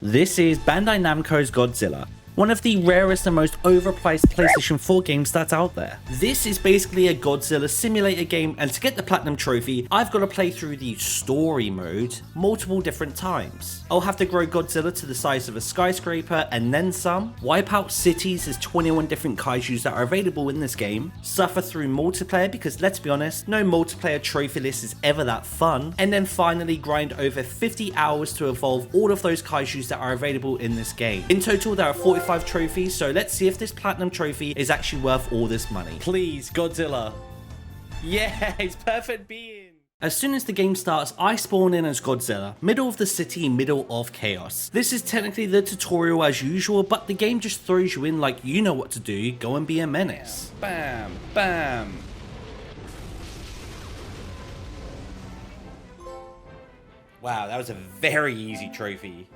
This is Bandai Namco's Godzilla, one of the rarest and most overpriced PlayStation 4 games that's out there. This is basically a Godzilla simulator game, and to get the Platinum Trophy, I've got to play through the story mode multiple different times. I'll have to grow Godzilla to the size of a skyscraper and then some, wipe out cities as 21 different kaijus that are available in this game, suffer through multiplayer because let's be honest, no multiplayer trophy list is ever that fun, and then finally grind over 50 hours to evolve all of those kaijus that are available in this game. In total there are 45 trophies, so let's see if this Platinum Trophy is actually worth all this money. Please, Godzilla. Yeah, it's perfect being. As soon as the game starts, I spawn in as Godzilla, middle of the city, middle of chaos. This is technically the tutorial as usual, but the game just throws you in like you know what to do, go and be a menace. Bam, bam. Wow, that was a very easy trophy.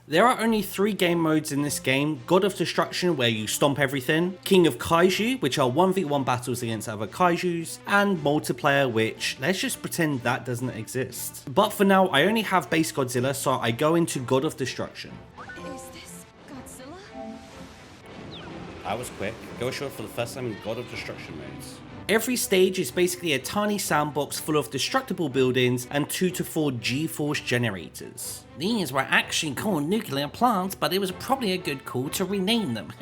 There are only 3 game modes in this game: God of Destruction, where you stomp everything, King of Kaiju, which are 1v1 battles against other kaijus, and multiplayer, which let's just pretend that doesn't exist. But for now, I only have base Godzilla, so I go into God of Destruction. Is this Godzilla? That was quick. Go short for the first time in God of Destruction modes. Every stage is basically a tiny sandbox full of destructible buildings and 2 to 4 G-force generators. These were actually called nuclear plants, but it was probably a good call to rename them.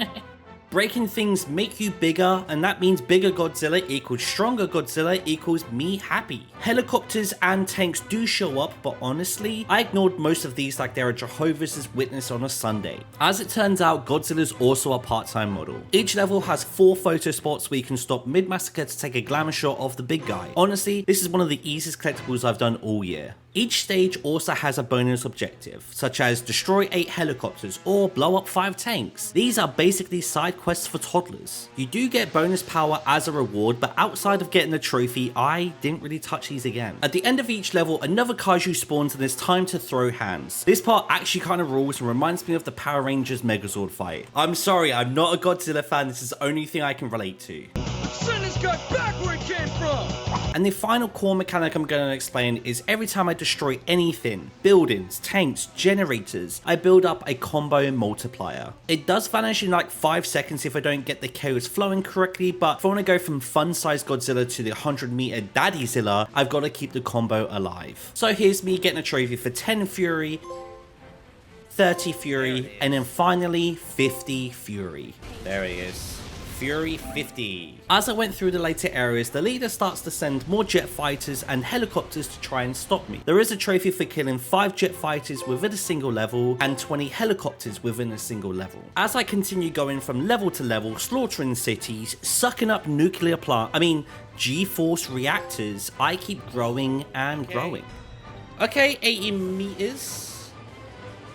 Breaking things make you bigger, and that means bigger Godzilla equals stronger Godzilla equals me happy. Helicopters and tanks do show up, but honestly, I ignored most of these like they're a Jehovah's Witness on a Sunday. As it turns out, Godzilla's also a part-time model. Each level has 4 photo spots where you can stop mid-massacre to take a glamour shot of the big guy. Honestly, this is one of the easiest collectibles I've done all year. Each stage also has a bonus objective, such as destroy 8 helicopters or blow up 5 tanks. These are basically side quests for toddlers. You do get bonus power as a reward, but outside of getting the trophy, I didn't really touch these again. At the end of each level, another kaiju spawns and it's time to throw hands. This part actually kind of rules and reminds me of the Power Rangers Megazord fight. I'm sorry, I'm not a Godzilla fan, this is the only thing I can relate to. Send this guy back where he came from! And the final core mechanic I'm going to explain is every time I destroy anything, buildings, tanks, generators, I build up a combo multiplier. It does vanish in like 5 seconds if I don't get the chaos flowing correctly, but if I want to go from fun-sized Godzilla to the 100-meter Daddyzilla, I've got to keep the combo alive. So here's me getting a trophy for 10 Fury, 30 Fury, and then finally 50 Fury. There he is. Fury 50. As I went through the later areas, the leader starts to send more jet fighters and helicopters to try and stop me. There is a trophy for killing 5 jet fighters within a single level and 20 helicopters within a single level. As I continue going from level to level, slaughtering cities, sucking up nuclear G-force reactors, I keep growing and growing. Okay, 80 meters.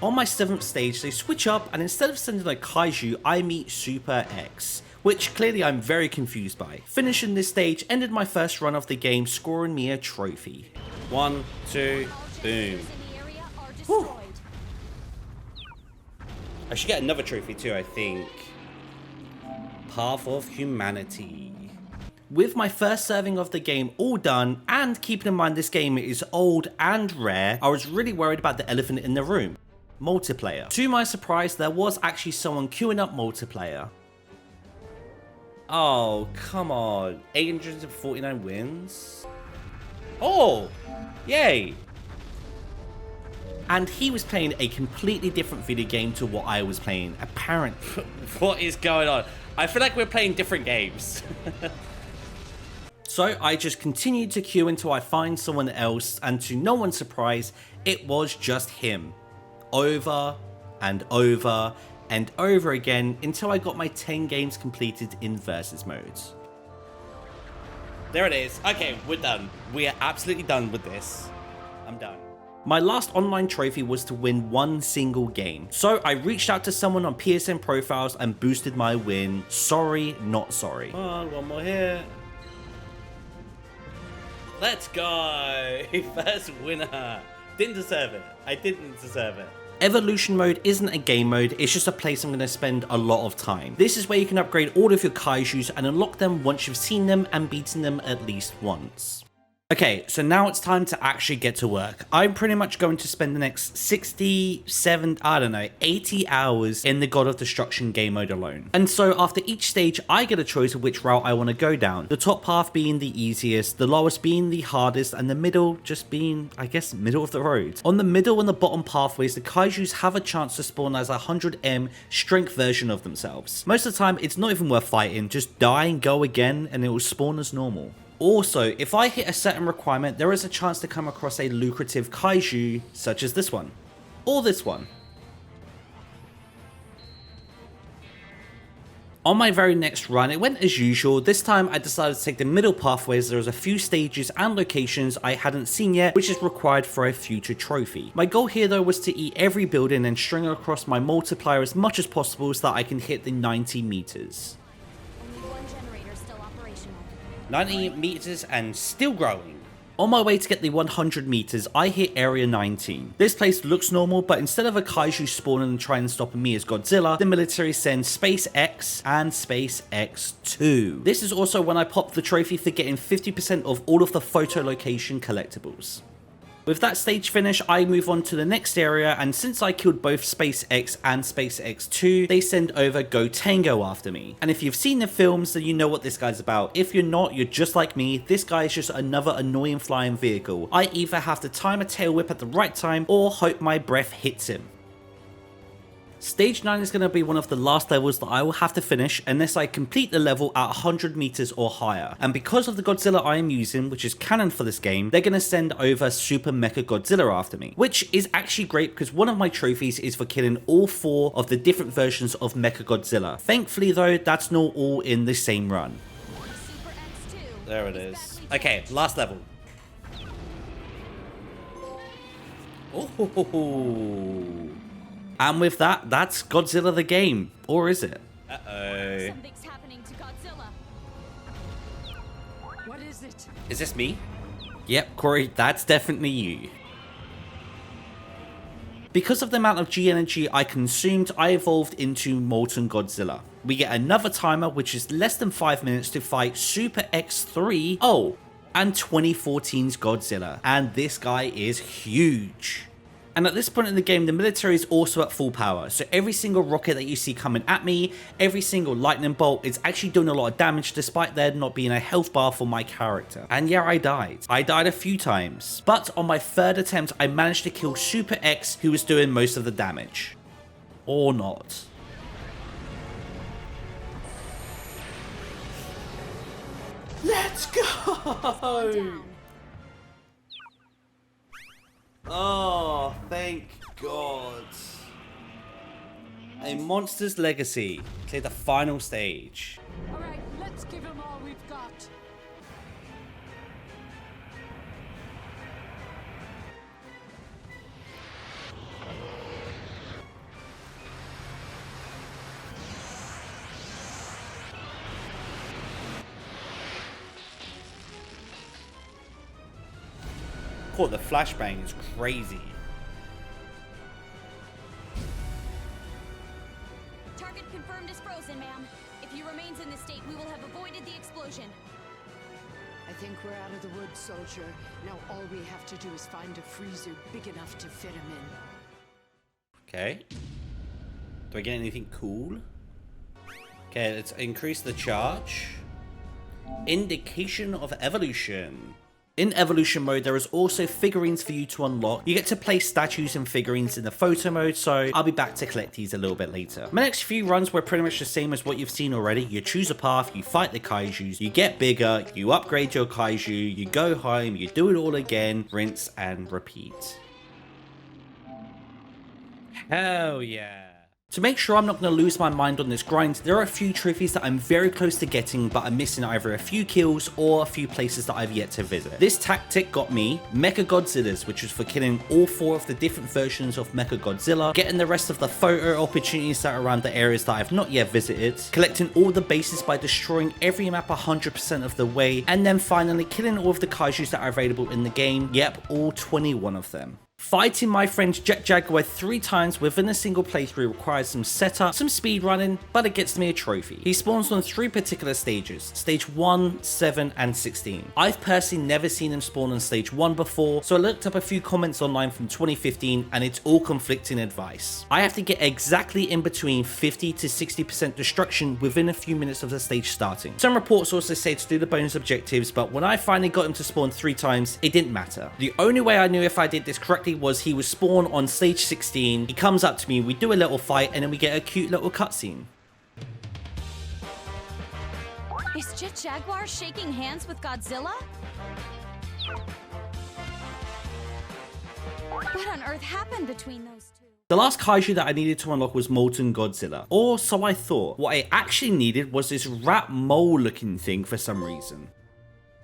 On my 7th stage, they switch up, and instead of sending a kaiju, I meet Super X, which clearly I'm very confused by. Finishing this stage ended my first run of the game, scoring me a trophy. 1, 2, boom. Whew. I should get another trophy too, I think. Path of Humanity. With my first serving of the game all done, and keeping in mind this game is old and rare, I was really worried about the elephant in the room. Multiplayer. To my surprise, there was actually someone queuing up multiplayer. Oh, come on. 849 wins? Oh, yay. And he was playing a completely different video game to what I was playing, apparently. What is going on? I feel like we're playing different games. So I just continued to queue until I find someone else, and to no one's surprise, it was just him. Over and over and over again until I got my 10 games completed in versus modes. There it is. Okay, we're done. We are absolutely done with this. I'm done. My last online trophy was to win 1 single game. So I reached out to someone on PSN profiles and boosted my win. Sorry, not sorry. Come on, one more hit. Let's go. First winner. Didn't deserve it. I didn't deserve it. Evolution mode isn't a game mode, it's just a place I'm going to spend a lot of time. This is where you can upgrade all of your kaijus and unlock them once you've seen them and beaten them at least once. Okay, so now it's time to actually get to work. I'm pretty much going to spend the next 67, I don't know, 80 hours in the God of Destruction game mode alone. And so after each stage, I get a choice of which route I want to go down. The top path being the easiest, the lowest being the hardest, and the middle just being, I guess, middle of the road. On the middle and the bottom pathways, the kaijus have a chance to spawn as a 100M strength version of themselves. Most of the time, it's not even worth fighting, just die and go again, and it will spawn as normal. Also, if I hit a certain requirement, there is a chance to come across a lucrative kaiju, such as this one, or this one. On my very next run, it went as usual. This time I decided to take the middle pathways. There was a few stages and locations I hadn't seen yet, which is required for a future trophy. My goal here though was to eat every building and string across my multiplier as much as possible so that I can hit the 90 meters. 90 meters and still growing. On my way to get the 100 meters, I hit area 19. This place looks normal, but instead of a kaiju spawning and trying to stop me as Godzilla, the military sends Space X and Space X2. This is also when I popped the trophy for getting 50% of all of the photo location collectibles. With that stage finish, I move on to the next area, and since I killed both Space X and Space X2, they send over Go Tango after me. And if you've seen the films, then you know what this guy's about. If you're not, you're just like me. This guy is just another annoying flying vehicle. I either have to time a tail whip at the right time, or hope my breath hits him. Stage 9 is going to be one of the last levels that I will have to finish unless I complete the level at 100 meters or higher. And because of the Godzilla I am using, which is canon for this game, they're going to send over Super Mechagodzilla after me, which is actually great because one of my trophies is for killing all 4 of the different versions of Mechagodzilla. Thankfully though, that's not all in the same run. There it is. Okay, last level. Oh. And with that, that's Godzilla the game. Or is it? Uh-oh. Something's happening to Godzilla. What is it? Is this me? Yep, Corey, that's definitely you. Because of the amount of G energy I consumed, I evolved into Molten Godzilla. We get another timer, which is less than 5 minutes to fight Super X3. Oh, and 2014's Godzilla. And this guy is huge. And at this point in the game, the military is also at full power. So every single rocket that you see coming at me, every single lightning bolt is actually doing a lot of damage despite there not being a health bar for my character. And yeah, I died. I died a few times. But on my 3rd attempt, I managed to kill Super X, who was doing most of the damage. Or not. Let's go! Oh, thank God. A Monster's Legacy. Clear the final stage. Alright, let's give him all we've got. Oh, the flashbang is crazy. Target confirmed as frozen, ma'am. If he remains in this state, we will have avoided the explosion. I think we're out of the woods, soldier. Now all we have to do is find a freezer big enough to fit him in. Okay. Do I get anything cool? Okay, let's increase the charge. Indication of evolution. In evolution mode, there is also figurines for you to unlock. You get to place statues and figurines in the photo mode, so I'll be back to collect these a little bit later. My next few runs were pretty much the same as what you've seen already. You choose a path, you fight the kaijus, you get bigger, you upgrade your kaiju, you go home, you do it all again, rinse and repeat. Hell yeah. To make sure I'm not going to lose my mind on this grind, there are a few trophies that I'm very close to getting, but I'm missing either a few kills or a few places that I've yet to visit. This tactic got me Mechagodzillas, which was for killing all 4 of the different versions of Mechagodzilla, getting the rest of the photo opportunities that are around the areas that I've not yet visited, collecting all the bases by destroying every map 100% of the way, and then finally killing all of the kaijus that are available in the game, yep, all 21 of them. Fighting my friend Jet-Jaguar 3 times within a single playthrough requires some setup, some speed running, but it gets me a trophy. He spawns on 3 particular stages, stage 1, 7 and 16. I've personally never seen him spawn on stage 1 before, so I looked up a few comments online from 2015 and it's all conflicting advice. I have to get exactly in between 50 to 60% destruction within a few minutes of the stage starting. Some reports also say to do the bonus objectives, but when I finally got him to spawn 3 times, it didn't matter. The only way I knew if I did this correctly was he was spawned on stage 16, he comes up to me, we do a little fight, and then we get a cute little cutscene. Is Jet-Jaguar shaking hands with Godzilla? What on earth happened between those two? The last kaiju that I needed to unlock was Molten Godzilla, or so I thought. What I actually needed was this rat mole looking thing for some reason.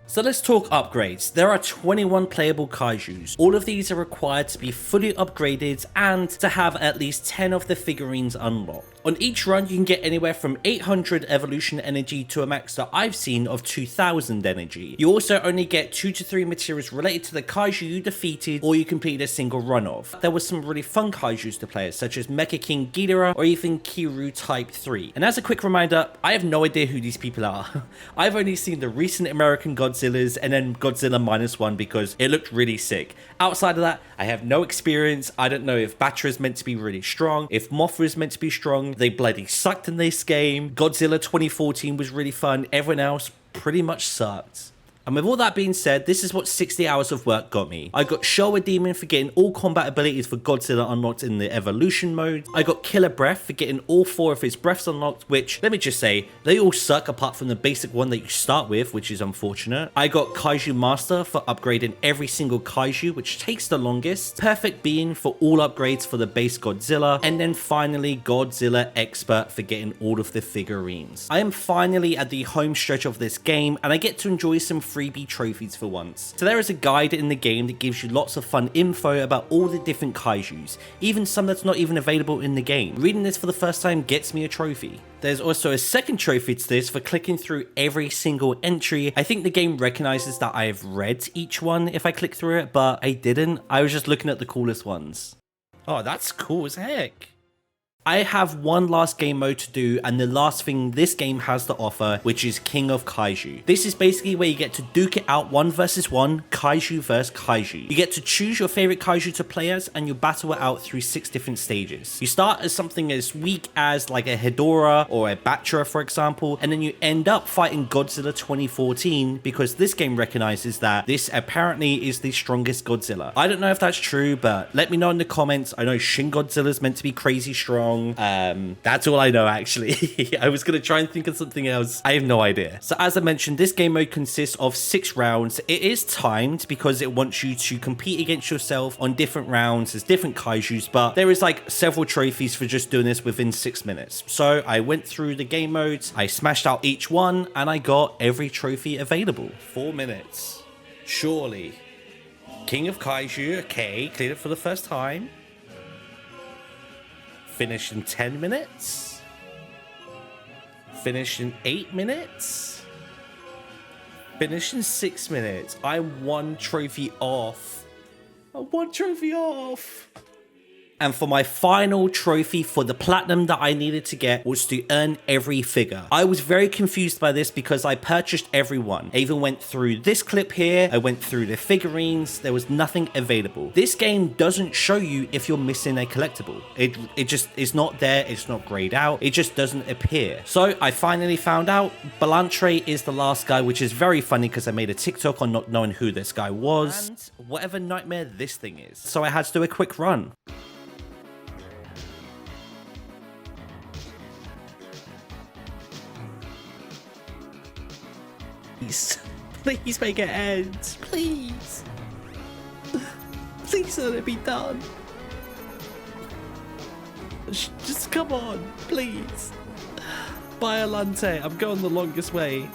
So let's talk upgrades. There are 21 playable kaijus. All of these are required to be fully upgraded and to have at least 10 of the figurines unlocked. On each run, you can get anywhere from 800 evolution energy to a max that I've seen of 2000 energy. You also only get 2 to 3 materials related to the kaiju you defeated or you completed a single run of. There was some really fun kaijus to play as, such as Mecha King Ghidorah or even Kiru Type 3. And as a quick reminder, I have no idea who these people are. I've only seen the recent American Godzillas and then Godzilla -1 because it looked really sick. Outside of that, I have no experience. I don't know if Batra is meant to be really strong, if Mothra is meant to be strong. They bloody sucked in this game. Godzilla 2014 was really fun. Everyone else pretty much sucked. And with all that being said, this is what 60 hours of work got me. I got Showa Demon for getting all combat abilities for Godzilla unlocked in the evolution mode. I got Killer Breath for getting all 4 of his breaths unlocked, which, let me just say, they all suck apart from the basic one that you start with, which is unfortunate. I got Kaiju Master for upgrading every single kaiju, which takes the longest. Perfect Being for all upgrades for the base Godzilla. And then finally, Godzilla Expert for getting all of the figurines. I am finally at the home stretch of this game, and I get to enjoy some freebie trophies for once. So there is a guide in the game that gives you lots of fun info about all the different kaijus, even some that's not even available in the game. Reading this for the first time gets me a trophy. There's also a second trophy to this for clicking through every single entry. I think the game recognizes that I have read each one if I click through it, but I didn't. I was just looking at the coolest ones. Oh, that's cool as heck. I have one last game mode to do, and the last thing this game has to offer, which is King of Kaiju. This is basically where you get to duke it out 1 versus 1, Kaiju versus Kaiju. You get to choose your favorite Kaiju to play as, and you battle it out through 6 different stages. You start as something as weak as like a Hedorah or a Batra, for example, and then you end up fighting Godzilla 2014 because this game recognizes that this apparently is the strongest Godzilla. I don't know if that's true, but let me know in the comments. I know Shin Godzilla is meant to be crazy strong. That's all I know, actually. I was going to try and think of something else. I have no idea. So as I mentioned, this game mode consists of 6 rounds. It is timed because it wants you to compete against yourself on different rounds. There's different kaijus, but there is like several trophies for just doing this within 6 minutes. So I went through the game modes, I smashed out each one, and I got every trophy available. 4 minutes. Surely. King of Kaiju, okay, cleared it for the first time. Finish in 10 minutes. Finish in 8 minutes. Finish in 6 minutes. I'm 1 trophy off. I'm 1 trophy off. And for my final trophy for the platinum that I needed to get was to earn every figure. I was very confused by this because I purchased every one. I even went through this clip here. I went through the figurines. There was nothing available. This game doesn't show you if you're missing a collectible. It just is not there. It's not grayed out. It just doesn't appear. So I finally found out Balantre is the last guy, which is very funny because I made a TikTok on not knowing who this guy was and whatever nightmare this thing is. So I had to do a quick run. Please make it end. Please. Please let it be done. Just come on, please. Biolante, I'm going the longest way.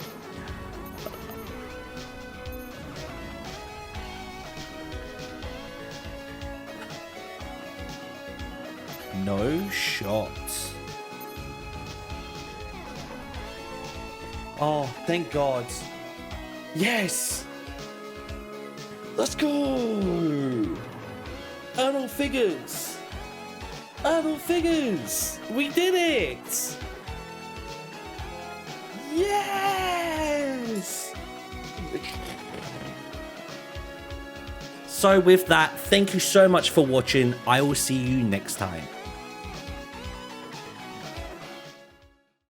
No shot. Oh, thank God. Yes! Let's go! Earl figures! Earl figures! We did it! Yes! So with that, thank you so much for watching. I will see you next time.